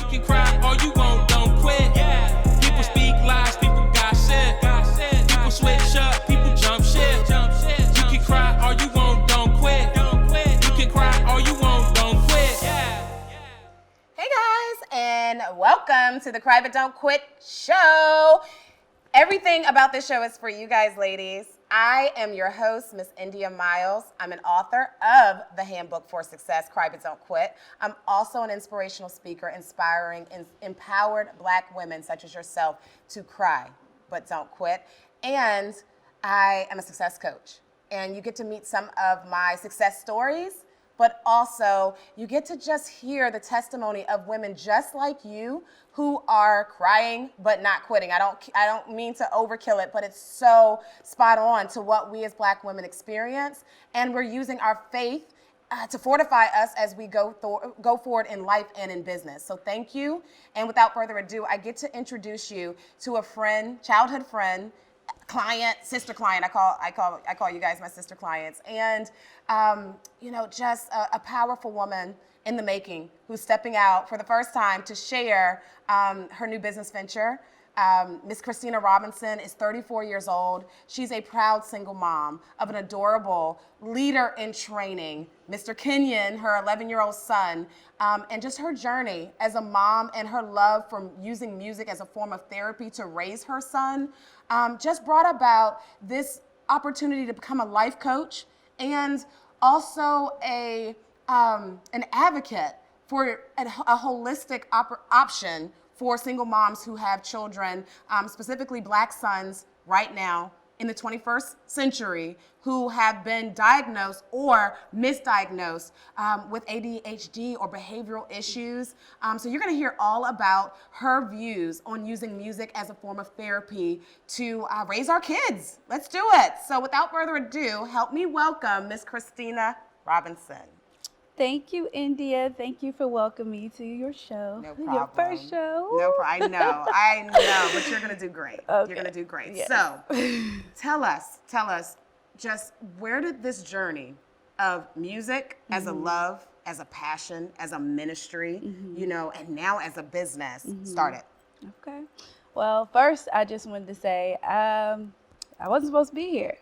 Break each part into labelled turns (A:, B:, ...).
A: can cry all you want, don't quit. People speak lies, people gossip. People switch up, people jump ship. You can cry all you want, don't quit. You can cry all you want, don't quit.
B: Hey guys, and welcome to the Cry But Don't Quit show. Everything about this show is for you guys, ladies. I am your host, Miss India Miles. I'm an author of the Handbook for Success, Cry But Don't Quit. I'm also an inspirational speaker, inspiring empowered Black women such as yourself to cry but don't quit. And I am a success coach. And you get to meet some of my success stories, but also you get to just hear the testimony of women just like you who are crying but not quitting. I don't mean to overkill it, but it's so spot on to what we as Black women experience, and we're using our faith to fortify us as we go forward in life and in business. So thank you, and without further ado, I get to introduce you to a friend, childhood friend, client, sister client. I call you guys my sister clients, and just a powerful woman in the making who's stepping out for the first time to share her new business venture. Miss Christina Robinson is 34 years old. She's a proud single mom of an adorable leader in training, Mr. Kenyon, her 11-year-old son, and just her journey as a mom and her love for using music as a form of therapy to raise her son just brought about this opportunity to become a life coach and also an advocate for a holistic option for single moms who have children, specifically Black sons right now in the 21st century who have been diagnosed or misdiagnosed with ADHD or behavioral issues. So you're gonna hear all about her views on using music as a form of therapy to raise our kids. Let's do it. So without further ado, help me welcome Miss Christina Robinson.
C: Thank you, India. Thank you for welcoming me to your show.
B: No problem.
C: Your first show.
B: No problem. I know, but you're gonna do great.
C: Okay.
B: You're gonna do great.
C: Yes.
B: So, tell us, just where did this journey of music as a love, as a passion, as a ministry, and now as a business started?
C: Okay. Well, first, I just wanted to say I wasn't supposed to be here,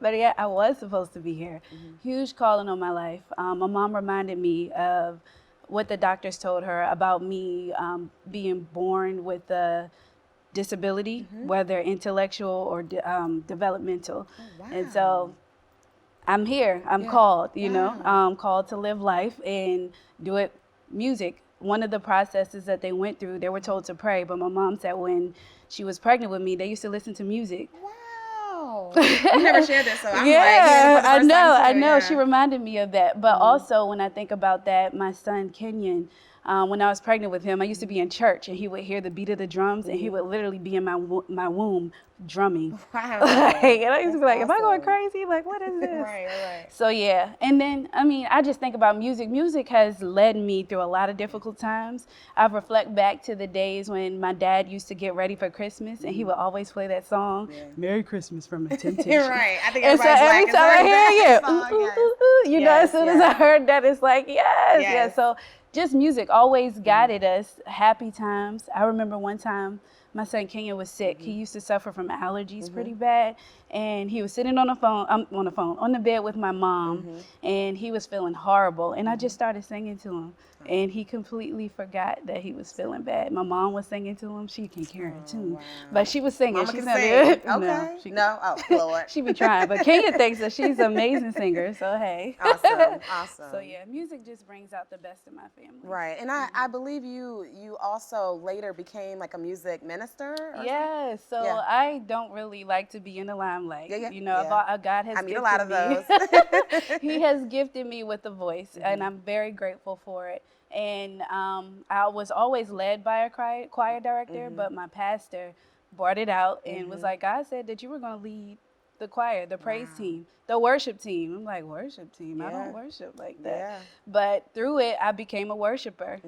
C: but yeah, I was supposed to be here. Huge calling on my life. My mom reminded me of what the doctors told her about me being born with a disability, whether intellectual or developmental.
B: Oh, wow.
C: And so I'm here. I'm called, called to live life and do it music. One of the processes that they went through, they were told to pray, but my mom said when she was pregnant with me, they used to listen to music.
B: Wow. You never shared this, so I'm
C: I know.
B: Yeah.
C: She reminded me of that. But also when I think about that, my son Kenyon, when I was pregnant with him, I used to be in church and he would hear the beat of the drums and he would literally be in my womb drumming.
B: Wow.
C: And I used to be like,
B: That's
C: am I going
B: awesome.
C: crazy? Like, what is this?
B: Right.
C: So yeah, and then, I just think about music. Music has led me through a lot of difficult times. I reflect back to the days when my dad used to get ready for Christmas and he would always play that song, Merry Christmas from the Temptations.
B: You're right. I think
C: And so
B: everybody's
C: every time I
B: hear
C: hear you, as soon as I heard that, it's like, yes. So just music always guided us, happy times. I remember one time my son Kenyon was sick. He used to suffer from allergies pretty bad. And he was sitting on the bed with my mom, and he was feeling horrible. And I just started singing to him. And he completely forgot that he was feeling bad. My mom was singing to him. She can carry a tune.
B: Wow.
C: But she was singing.
B: Mama
C: She's
B: can
C: not
B: sing.
C: good.
B: Okay.
C: No.
B: Oh, Lord.
C: She be trying. But Kenyon thinks that she's an amazing singer. So, hey.
B: Awesome.
C: So, yeah, music just brings out the best in my family.
B: Right. And I believe you also later became like a music minister? Or
C: Yes. So
B: Yeah.
C: I don't really like to be in the limelight.
B: Yeah.
C: God has
B: I meet
C: gifted
B: a lot of
C: me.
B: those.
C: He has gifted me with a voice, and I'm very grateful for it. And I was always led by a choir director, but my pastor brought it out and was like, God said that you were going to lead the choir, the praise team, the worship team. I'm like, worship team? I don't worship like that.
B: Yeah.
C: But through it, I became a worshiper,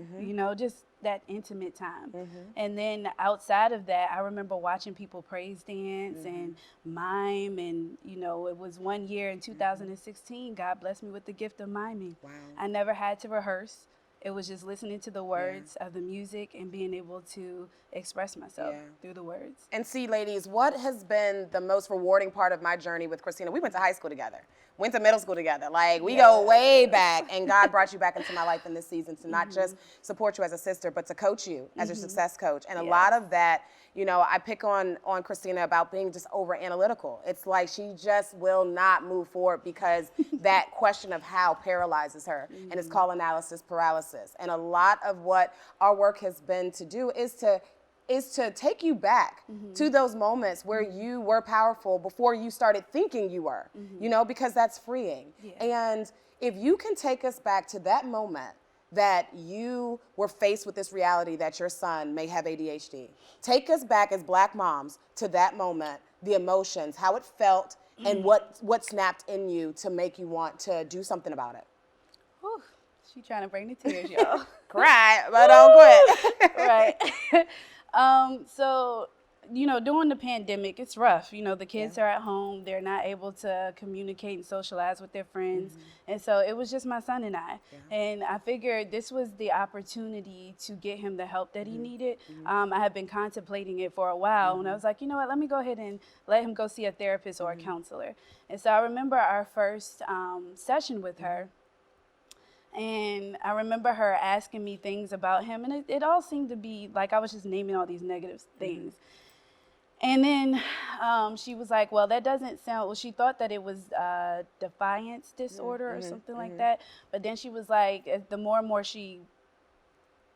C: just that intimate time. And then outside of that, I remember watching people praise dance and mime. And, it was one year in 2016, God blessed me with the gift of miming.
B: Wow.
C: I never had to rehearse. it was just listening to the words of the music and being able to express myself through the words.
B: And see, ladies, what has been the most rewarding part of my journey with Christina? We went to high school together, went to middle school together. Like, we go way back, and God brought you back into my life in this season to not just support you as a sister, but to coach you as your success coach. And a lot of that, you know, I pick on Christina about being just over analytical. It's like she just will not move forward because that question of how paralyzes her. And it's called analysis paralysis. And a lot of what our work has been to do is to take you back to those moments where you were powerful before you started thinking you were, you know, because that's freeing. And if you can take us back to that moment that you were faced with this reality that your son may have ADHD. Take us back as Black moms to that moment, the emotions, how it felt, and what snapped in you to make you want to do something about it.
C: Whew. She trying to bring the tears, y'all.
B: Cry, but don't quit.
C: Right. So, you know, during the pandemic, it's rough. You know, the kids are at home. They're not able to communicate and socialize with their friends. And so it was just my son and I. And I figured this was the opportunity to get him the help that he needed. I had been contemplating it for a while. And I was like, you know what, let me go ahead and let him go see a therapist or a counselor. And so I remember our first session with her. And I remember her asking me things about him. And it all seemed to be like I was just naming all these negative things. And then she was like, well, that doesn't sound, well, she thought that it was defiance disorder or something like that. But then she was like, the more and more she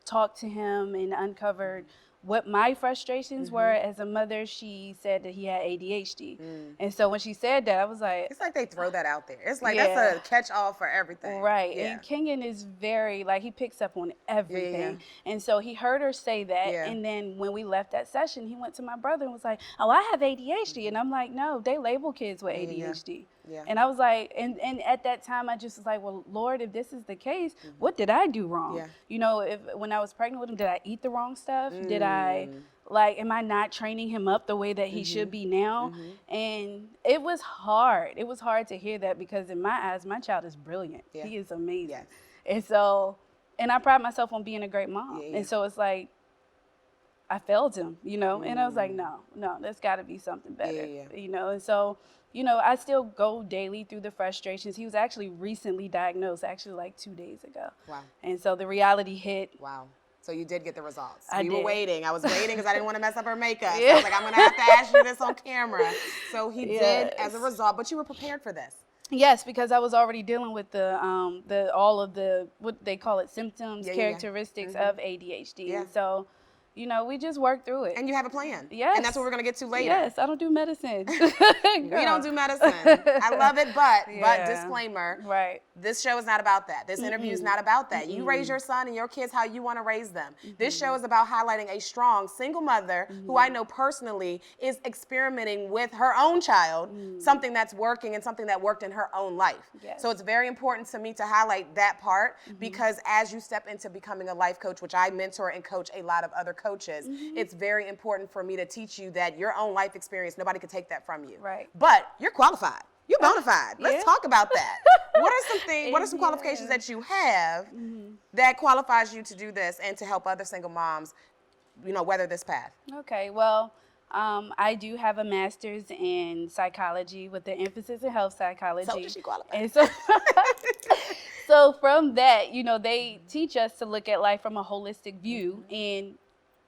C: talked to him and uncovered what my frustrations were as a mother, she said that he had ADHD. And so when she said that, I was like...
B: It's like they throw that out there. It's like that's a catch-all for everything.
C: Right. And Kenyon is very, like, he picks up on everything. And so he heard her say that. And then when we left that session, he went to my brother and was like, oh, I have ADHD. And I'm like, no, they label kids with ADHD. And I was like, and at that time, I just was like, well, Lord, if this is the case, what did I do wrong? You know, when I was pregnant with him, did I eat the wrong stuff? Did I, like, am I not training him up the way that he should be now? And it was hard. It was hard to hear that because in my eyes, my child is brilliant. He is amazing. And so, and I pride myself on being a great mom. And so it's like, I failed him, you know? And I was like, no, there's got to be something better, you know? And so, you know, I still go daily through the frustrations. He was actually recently diagnosed, actually like 2 days ago. Wow. And so the reality hit.
B: Wow. So you did get the results.
C: I
B: were waiting. I was waiting because I didn't want to mess up her makeup. So I was like, I'm going to have to ask you this on camera. So he did as a result, but you were prepared for this.
C: Yes, because I was already dealing with the all of the, what they call it, symptoms, characteristics of ADHD. And so, you know, we just work through it.
B: And you have a plan.
C: Yes.
B: And that's what we're going to get to later.
C: Yes, I don't do medicine.
B: We don't do medicine. I love it, but disclaimer.
C: Right.
B: This show is not about that. This interview is not about that. You raise your son and your kids how you want to raise them. This show is about highlighting a strong single mother who I know personally is experimenting with her own child, something that's working and something that worked in her own life.
C: Yes.
B: So it's very important to me to highlight that part because as you step into becoming a life coach, which I mentor and coach a lot of other coaches, it's very important for me to teach you that your own life experience, nobody could take that from you.
C: Right.
B: But you're qualified. You're bona fide. Let's talk about that. What are some qualifications that you have that qualifies you to do this and to help other single moms, you know, weather this path?
C: Okay, well, I do have a master's in psychology with an emphasis in health psychology.
B: So does she qualify?
C: And so, so from that, you know, they teach us to look at life from a holistic view and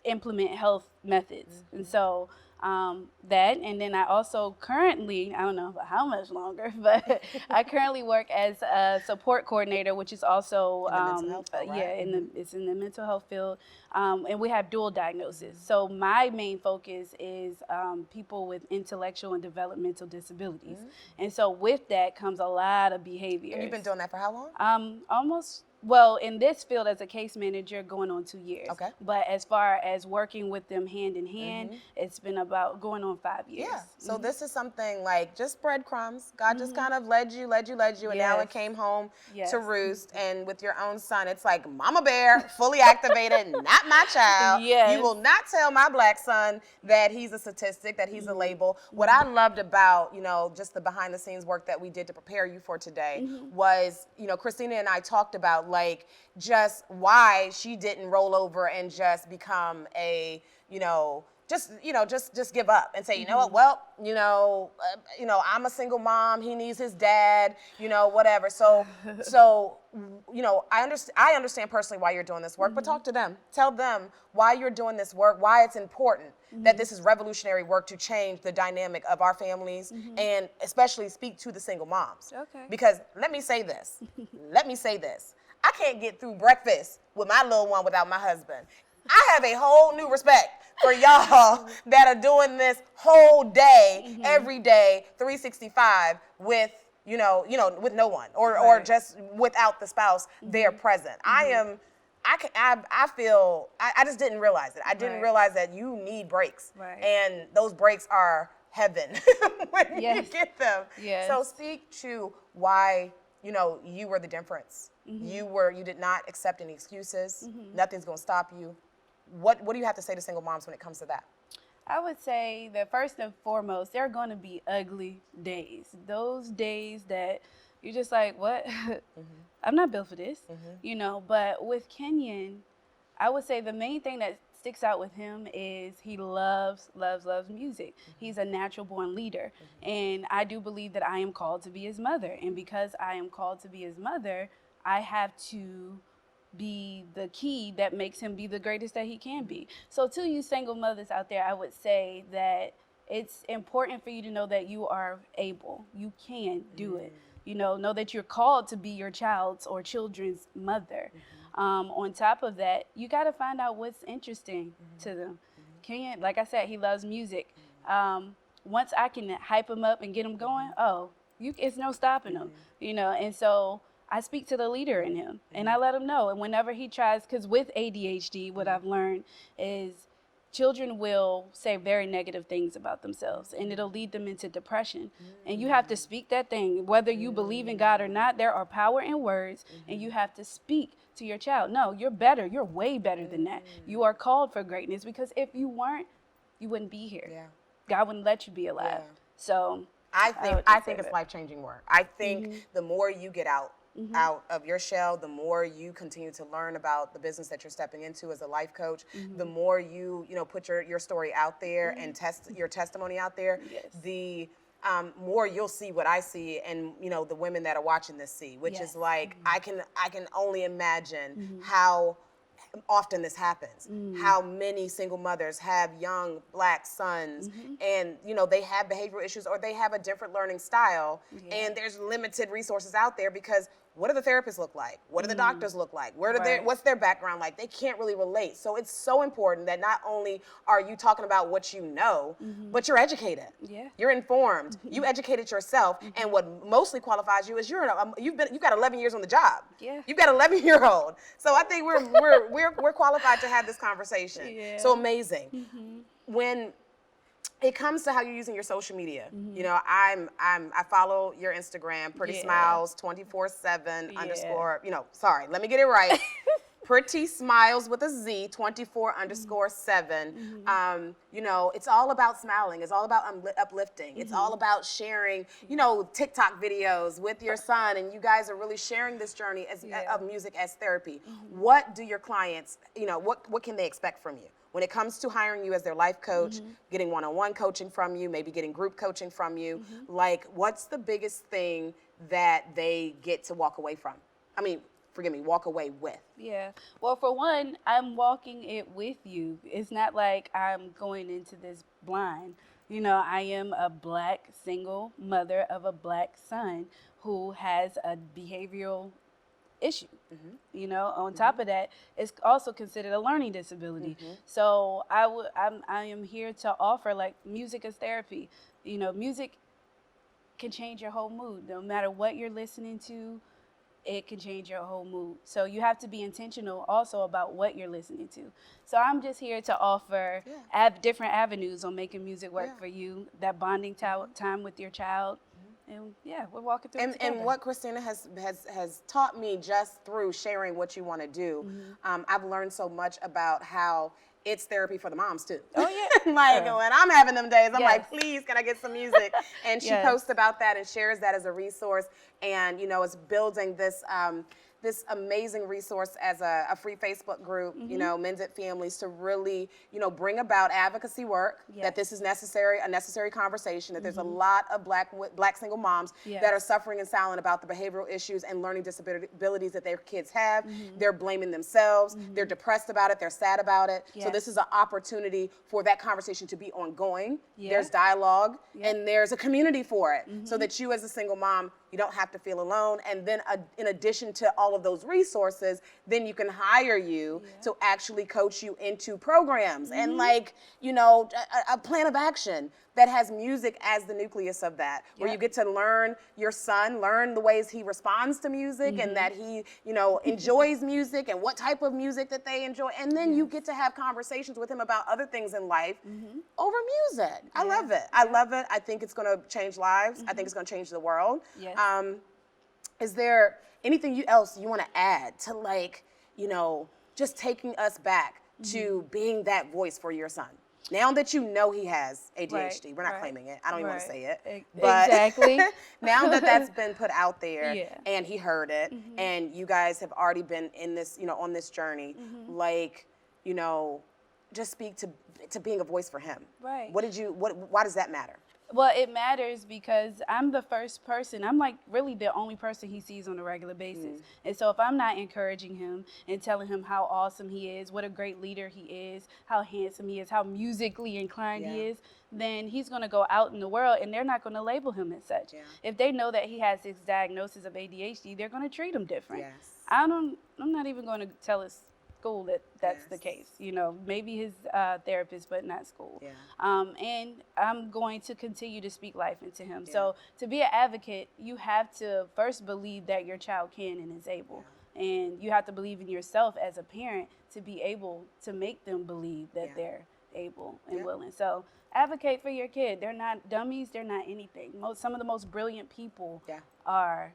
C: implement health methods. And so that, and then I also currently, I don't know how much longer, but I currently work as a support coordinator, which is also
B: in the mental health field, right?
C: it's in the mental health field, and we have dual diagnosis. So my main focus is people with intellectual and developmental disabilities, and so with that comes a lot of behaviors.
B: And you've been doing that for how long?
C: Almost. Well, in this field as a case manager, going on 2 years.
B: Okay.
C: But as far as working with them hand in hand, it's been about going on 5 years.
B: Yeah. So this is something like just breadcrumbs. God just kind of led you, and now it came home to roost. And with your own son, it's like Mama Bear, fully activated, not my child.
C: Yes.
B: You will not tell my Black son that he's a statistic, that he's a label. What I loved about, you know, just the behind the scenes work that we did to prepare you for today was, you know, Christina and I talked about about like just why she didn't roll over and just become a, just give up and say, you know what, well, I'm a single mom, he needs his dad, whatever. So, I understand personally why you're doing this work, but talk to them. Tell them why you're doing this work, why it's important that this is revolutionary work to change the dynamic of our families and especially speak to the single moms.
C: Okay.
B: Because let me say this. I can't get through breakfast with my little one without my husband. I have a whole new respect for y'all that are doing this whole day, every day, 365 with, with no one or just without the spouse there present. I just didn't realize it. I didn't realize that you need breaks. Right. And those breaks are heaven when you get them. Yes. So speak to why, you were the difference. You did not accept any excuses. Nothing's gonna stop you. What do you have to say to single moms when it comes to that?
C: I would say that first and foremost, there are going to be ugly days. Those days that you're just like, what? I'm not built for this, But with Kenyon, I would say the main thing that sticks out with him is he loves music. He's a natural born leader. And I do believe that I am called to be his mother. And because I am called to be his mother, I have to be the key that makes him be the greatest that he can be. So to you single mothers out there, I would say that it's important for you to know that you are able. You can do it. Know that you're called to be your child's or children's mother. On top of that, you got to find out what's interesting to them. Kenyon, like I said, he loves music. Once I can hype him up and get him going, it's no stopping him. And so I speak to the leader in him and I let him know. And whenever he tries, because with ADHD, what I've learned is children will say very negative things about themselves and it'll lead them into depression. And you have to speak that thing, whether you believe in God or not. There are power in words and you have to speak to your child. No, you're better. You're way better than that. You are called for greatness, because if you weren't, you wouldn't be here. Yeah. God wouldn't let you be alive. Yeah. So
B: I think it's life-changing work. I think the more you get out of your shell, the more you continue to learn about the business that you're stepping into as a life coach, the more you put your story out there and test your testimony out there, the more you'll see what I see and the women that are watching this see, which is like I can only imagine how often this happens, how many single mothers have young Black sons and they have behavioral issues or they have a different learning style and there's limited resources out there because what do the therapists look like? What do the doctors look like? What's their background like? They can't really relate. So it's so important that not only are you talking about what you know, but you're educated. Yeah. You're informed. You educated yourself, and what mostly qualifies you is you've got 11 years on the job. Yeah. You've got 11-year-old. So I think we're qualified to have this conversation. Yeah. So amazing. When it comes to how you're using your social media, I follow your Instagram, Pretty Smiles 24/7 underscore. Let me get it right. Pretty Smiles with a Z 24_7. It's all about smiling. It's all about uplifting. It's all about sharing, TikTok videos with your son, and you guys are really sharing this journey of music as therapy. What do your clients, what can they expect from you? When it comes to hiring you as their life coach, getting one-on-one coaching from you, maybe getting group coaching from you, what's the biggest thing that they get to walk away from? Walk away with?
C: Yeah. Well, for one, I'm walking it with you. It's not like I'm going into this blind. I am a Black single mother of a Black son who has a behavioral issue. On top of that, it's also considered a learning disability. So I am here to offer music as therapy. Music can change your whole mood. No matter what you're listening to, it can change your whole mood. So you have to be intentional also about what you're listening to. So I'm just here to offer different avenues on making music work for you, that bonding time with your child. And we're walking through it together.
B: And what Christina has taught me just through sharing what you want to do, I've learned so much about how it's therapy for the moms too. Oh yeah. When I'm having them days, I'm like, please, can I get some music? And she posts about that and shares that as a resource. And it's building this this amazing resource as a free Facebook group, you know, Mended Families, to really, you know, bring about advocacy work, that this is necessary, a necessary conversation, that there's a lot of black single moms that are suffering in silence about the behavioral issues and learning disabilities that their kids have. They're blaming themselves. They're depressed about it. They're sad about it. So this is an opportunity for that conversation to be ongoing. There's dialogue and there's a community for it, so that you as a single mom, you don't have to feel alone. And then in addition to all of those resources, then you can hire you to actually coach you into programs and like, you know, a plan of action that has music as the nucleus of that, where you get to learn your son, learn the ways he responds to music and that he, you know, enjoys music and what type of music that they enjoy. And then you get to have conversations with him about other things in life over music. I love it. I love it. I think it's going to change lives. I think it's going to change the world. Is there anything else you want to add to, like, you know, just taking us back to being that voice for your son? Now that you know he has ADHD, we're not claiming it. I don't even want to say it. But now that that's been put out there and he heard it and you guys have already been in this, you know, on this journey, like, you know, just speak to being a voice for him. Why does that matter?
C: Well, it matters because I'm the first person, I'm like really the only person he sees on a regular basis. And so if I'm not encouraging him and telling him how awesome he is, what a great leader he is, how handsome he is, how musically inclined he is, then he's going to go out in the world and they're not going to label him as such. If they know that he has this diagnosis of ADHD, they're going to treat him different. I'm not even going to tell his school that that's the case, you know, maybe his therapist, but not school. And I'm going to continue to speak life into him. So to be an advocate, you have to first believe that your child can and is able. And you have to believe in yourself as a parent to be able to make them believe that they're able and willing. So advocate for your kid. They're not dummies. They're not anything. Some of the most brilliant people are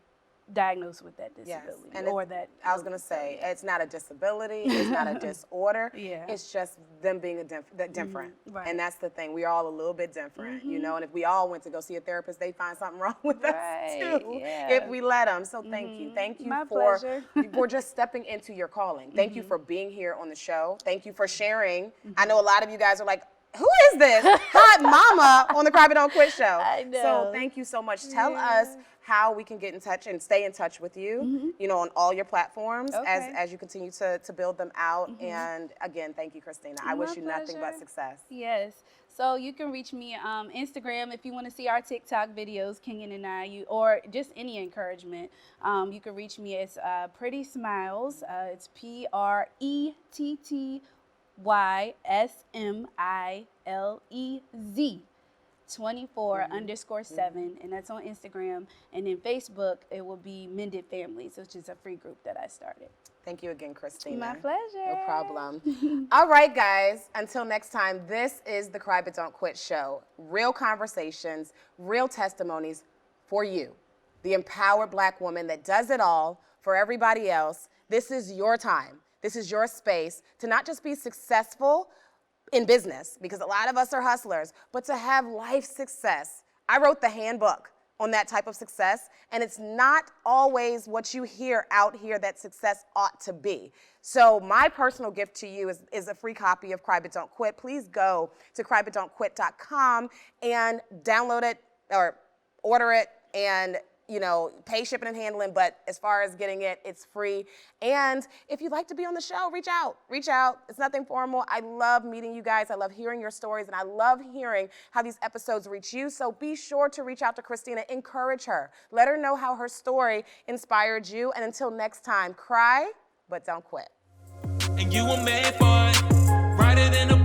C: diagnosed with that disability or that.
B: I was going to say, it's not a disability, it's not a disorder, it's just them being different. And that's the thing, we are all a little bit different, you know, and if we all went to go see a therapist, they'd find something wrong with us too, if we let them. So thank you. Thank you for just stepping into your calling. Thank you for being here on the show. Thank you for sharing. I know a lot of you guys are like, who is this hot mama on the Cry But Don't Quit show?
C: I know.
B: So thank you so much. Tell us how we can get in touch and stay in touch with you, you know, on all your platforms as you continue to build them out. And again, thank you, Christina. I wish you nothing but success.
C: Yes. So you can reach me on Instagram if you want to see our TikTok videos, Kenyon and I, or just any encouragement. You can reach me as Pretty Smiles. It's PrettySmilez 24_7, and that's on Instagram. And in Facebook, it will be Mended Families, which is a free group that I started.
B: Thank you again, Christina.
C: My pleasure.
B: No problem. All right, guys. Until next time, this is the Cry But Don't Quit show. Real conversations, real testimonies for you. The empowered Black woman that does it all for everybody else. This is your time. This is your space to not just be successful in business, because a lot of us are hustlers, but to have life success. I wrote the handbook on that type of success, and it's not always what you hear out here that success ought to be. So my personal gift to you is a free copy of Cry But Don't Quit. Please go to crybutdon'tquit.com and download it or order it, and you know, pay shipping and handling, but as far as getting it, it's free. And if you'd like to be on the show, reach out. It's nothing formal. I love meeting you guys. I love hearing your stories, and I love hearing how these episodes reach you. So be sure to reach out to Christina, encourage her. Let her know how her story inspired you. And until next time, cry, but don't quit.
A: And you were made for it, brighter than a